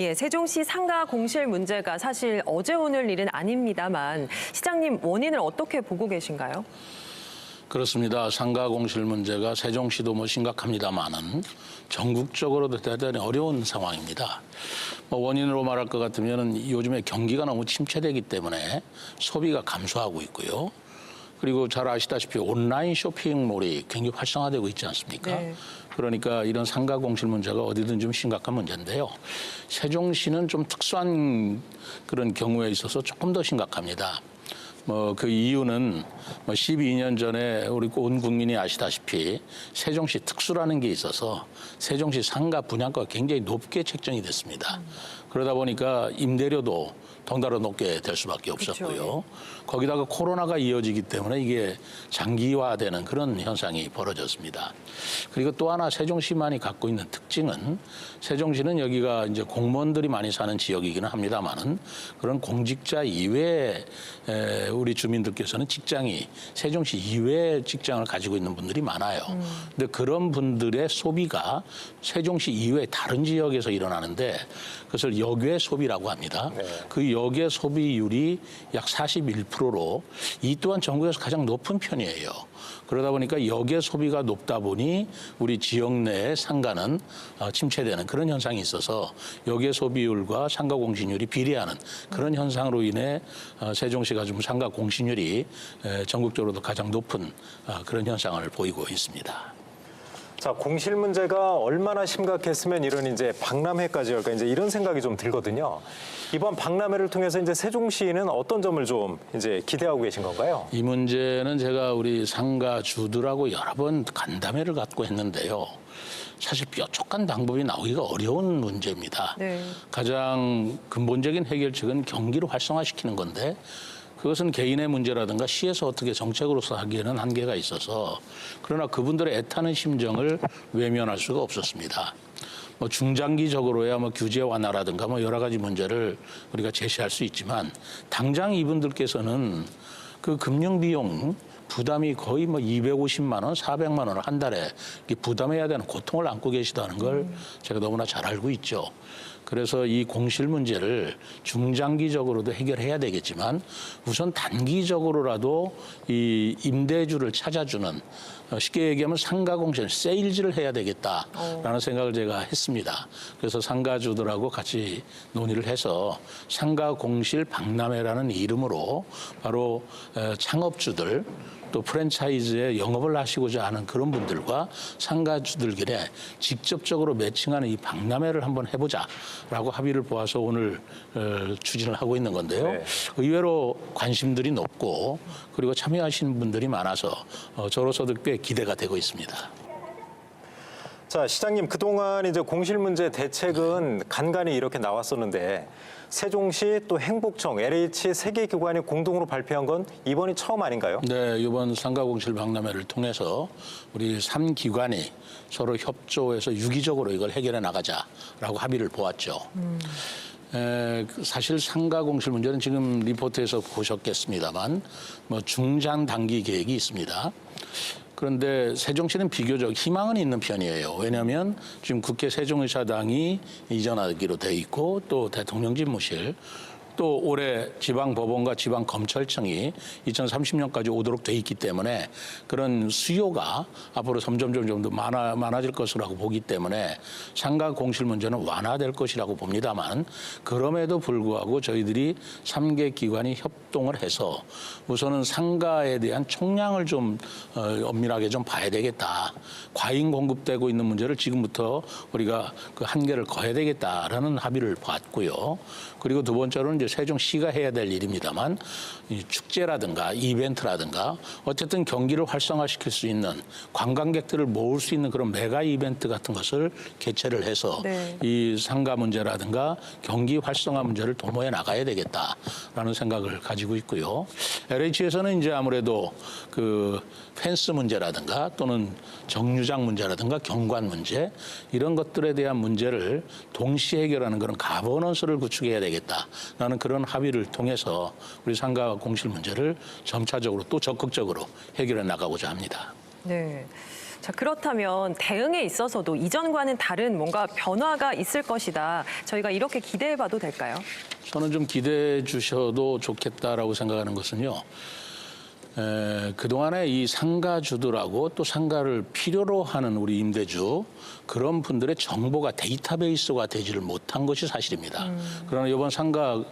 예, 세종시 상가 공실 문제가 사실 어제 오늘 일은 아닙니다만 시장님 원인을 어떻게 보고 계신가요? 그렇습니다. 상가 공실 문제가 세종시도 심각합니다만은 전국적으로도 대단히 어려운 상황입니다. 원인으로 말할 것 같으면 요즘에 경기가 너무 침체되기 때문에 소비가 감소하고 있고요. 그리고 잘 아시다시피 온라인 쇼핑몰이 굉장히 활성화되고 있지 않습니까? 네. 그러니까 이런 상가 공실 문제가 어디든 좀 심각한 문제인데요. 세종시는 좀 특수한 그런 경우에 있어서 조금 더 심각합니다. 그 이유는 12년 전에 우리 온 국민이 아시다시피 세종시 특수라는 게 있어서 세종시 상가 분양가가 굉장히 높게 책정이 됐습니다. 그러다 보니까 임대료도 덩달아 높게 될 수밖에 없었고요. 그렇죠. 거기다가 코로나가 이어지기 때문에 이게 장기화되는 그런 현상이 벌어졌습니다. 그리고 또 하나 세종시만이 갖고 있는 특징은 세종시는 여기가 이제 공무원들이 많이 사는 지역이기는 합니다만은 그런 공직자 이외에 우리 주민들께서는 직장이 세종시 이외의 직장을 가지고 있는 분들이 많아요. 근데 그런 분들의 소비가 세종시 이외 다른 지역에서 일어나는데 그것을 역외 소비라고 합니다. 네. 그 역외 소비율이 약 41%로 이 또한 전국에서 가장 높은 편이에요. 그러다 보니까 역외 소비가 높다 보니 우리 지역 내의 상가는 침체되는 그런 현상이 있어서 역외 소비율과 상가 공시률이 비례하는 그런 현상으로 인해 세종시가 좀 상가 공시률이 전국적으로도 가장 높은 그런 현상을 보이고 있습니다. 자, 공실 문제가 얼마나 심각했으면 이런 이제 박람회까지 할까 이제 이런 생각이 좀 들거든요. 이번 박람회를 통해서 이제 세종시는 어떤 점을 좀 이제 기대하고 계신 건가요? 이 문제는 제가 우리 상가주들하고 여러 번 간담회를 갖고 했는데요. 사실 뾰족한 방법이 나오기가 어려운 문제입니다. 네. 가장 근본적인 해결책은 경기를 활성화시키는 건데 그것은 개인의 문제라든가 시에서 어떻게 정책으로서 하기에는 한계가 있어서 그러나 그분들의 애타는 심정을 외면할 수가 없었습니다. 중장기적으로야 규제 완화라든가 여러 가지 문제를 우리가 제시할 수 있지만 당장 이분들께서는 그 금융 비용 부담이 거의 250만 원, 400만 원을 한 달에 부담해야 되는 고통을 안고 계시다는 걸 제가 너무나 잘 알고 있죠. 그래서 이 공실 문제를 중장기적으로도 해결해야 되겠지만 우선 단기적으로라도 이 임대주를 찾아주는 쉽게 얘기하면 상가 공실, 세일즈를 해야 되겠다라는 생각을 제가 했습니다. 그래서 상가주들하고 같이 논의를 해서 상가 공실 박람회라는 이름으로 바로 창업주들 또 프랜차이즈에 영업을 하시고자 하는 그런 분들과 상가주들끼리 직접적으로 매칭하는 이 박람회를 한번 해보자라고 합의를 보아서 오늘 추진을 하고 있는 건데요. 네. 의외로 관심들이 높고 그리고 참여하시는 분들이 많아서 저로서도 꽤 기대가 되고 있습니다. 자, 시장님, 그동안 이제 공실 문제 대책은 간간히 이렇게 나왔었는데 세종시 또 행복청, LH 세 개 기관이 공동으로 발표한 건 이번이 처음 아닌가요? 네, 이번 상가공실 박람회를 통해서 우리 3기관이 서로 협조해서 유기적으로 이걸 해결해 나가자라고 합의를 보았죠. 사실 상가 공실 문제는 지금 리포트에서 보셨겠습니다만 중장 단기 계획이 있습니다. 그런데 세종시는 비교적 희망은 있는 편이에요. 왜냐하면 지금 국회 세종의사당이 이전하기로 돼 있고 또 대통령 집무실 또 올해 지방법원과 지방검찰청이 2030년까지 오도록 돼 있기 때문에 그런 수요가 앞으로 점점 더 많아질 것이라고 보기 때문에 상가 공실 문제는 완화될 것이라고 봅니다만 그럼에도 불구하고 저희들이 3개 기관이 협동을 해서 우선은 상가에 대한 총량을 좀 엄밀하게 좀 봐야 되겠다. 과잉 공급되고 있는 문제를 지금부터 우리가 그 한계를 거해야 되겠다라는 합의를 봤고요. 그리고 두 번째로는 이제 세종시가 해야 될 일입니다만 이 축제라든가 이벤트라든가 어쨌든 경기를 활성화시킬 수 있는 관광객들을 모을 수 있는 그런 메가 이벤트 같은 것을 개최를 해서 네. 이 상가 문제라든가 경기 활성화 문제를 도모해 나가야 되겠다라는 생각을 가지고 있고요. LH에서는 이제 아무래도 그 펜스 문제라든가 또는 정류장 문제라든가 경관 문제 이런 것들에 대한 문제를 동시에 해결하는 그런 가버넌스를 구축해야 되겠다라는 그런 합의를 통해서 우리 상가 공실 문제를 점차적으로 또 적극적으로 해결해 나가고자 합니다. 네. 자, 그렇다면 대응에 있어서도 이전과는 다른 뭔가 변화가 있을 것이다. 저희가 이렇게 기대해봐도 될까요? 저는 좀 기대해 주셔도 좋겠다라고 생각하는 것은요. 그동안에 이 상가주들하고 또 상가를 필요로 하는 우리 임대주 그런 분들의 정보가 데이터베이스가 되지를 못한 것이 사실입니다. 그러나 이번 상가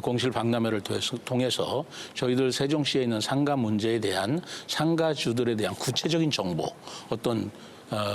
공실 박람회를 통해서 저희들 세종시에 있는 상가 문제에 대한 상가주들에 대한 구체적인 정보, 어떤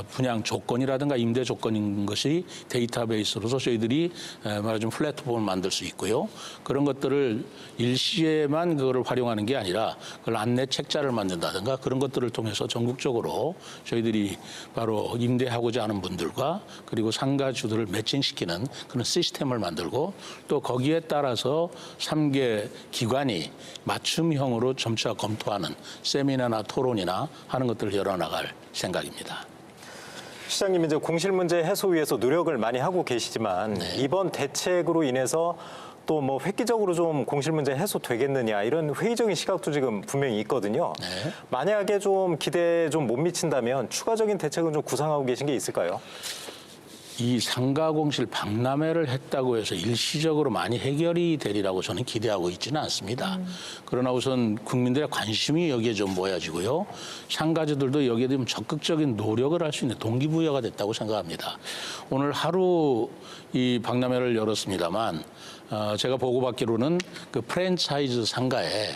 분양 조건이라든가 임대 조건인 것이 데이터베이스로서 저희들이 말하자면 플랫폼을 만들 수 있고요. 그런 것들을 일시에만 그거를 활용하는 게 아니라 그걸 안내 책자를 만든다든가 그런 것들을 통해서 전국적으로 저희들이 바로 임대하고자 하는 분들과 그리고 상가주들을 매칭시키는 그런 시스템을 만들고 또 거기에 따라서 3개 기관이 맞춤형으로 점차 검토하는 세미나나 토론이나 하는 것들을 열어나갈 생각입니다. 시장님 이제 공실 문제 해소 위해서 노력을 많이 하고 계시지만 이번 대책으로 인해서 또 뭐 획기적으로 좀 공실 문제 해소되겠느냐 이런 회의적인 시각도 지금 분명히 있거든요. 만약에 좀 기대에 좀 못 미친다면 추가적인 대책은 좀 구상하고 계신 게 있을까요? 이 상가공실 박람회를 했다고 해서 일시적으로 많이 해결이 되리라고 저는 기대하고 있지는 않습니다. 그러나 우선 국민들의 관심이 여기에 좀 모여지고요. 상가주들도 여기에 대한 적극적인 노력을 할 수 있는 동기부여가 됐다고 생각합니다. 오늘 하루 이 박람회를 열었습니다만 제가 보고받기로는 그 프랜차이즈 상가에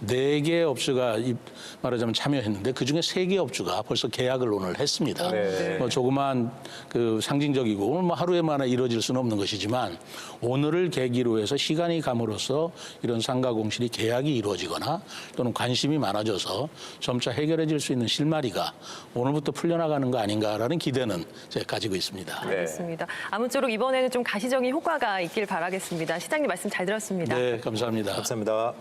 4개 업주가 말하자면 참여했는데 그중에 3개 업주가 벌써 계약을 오늘 했습니다. 뭐 조그만 그 상징적이고 오늘 뭐 하루에 만에 이루어질 수는 없는 것이지만 오늘을 계기로 해서 시간이 감으로써 이런 상가 공실이 계약이 이루어지거나 또는 관심이 많아져서 점차 해결해질 수 있는 실마리가 오늘부터 풀려나가는 거 아닌가라는 기대는 제가 가지고 있습니다. 알겠습니다. 아무쪼록 이번에는 좀 가시적인 효과가 있길 바라겠습니다. 시장님 말씀 잘 들었습니다. 네, 감사합니다. 감사합니다.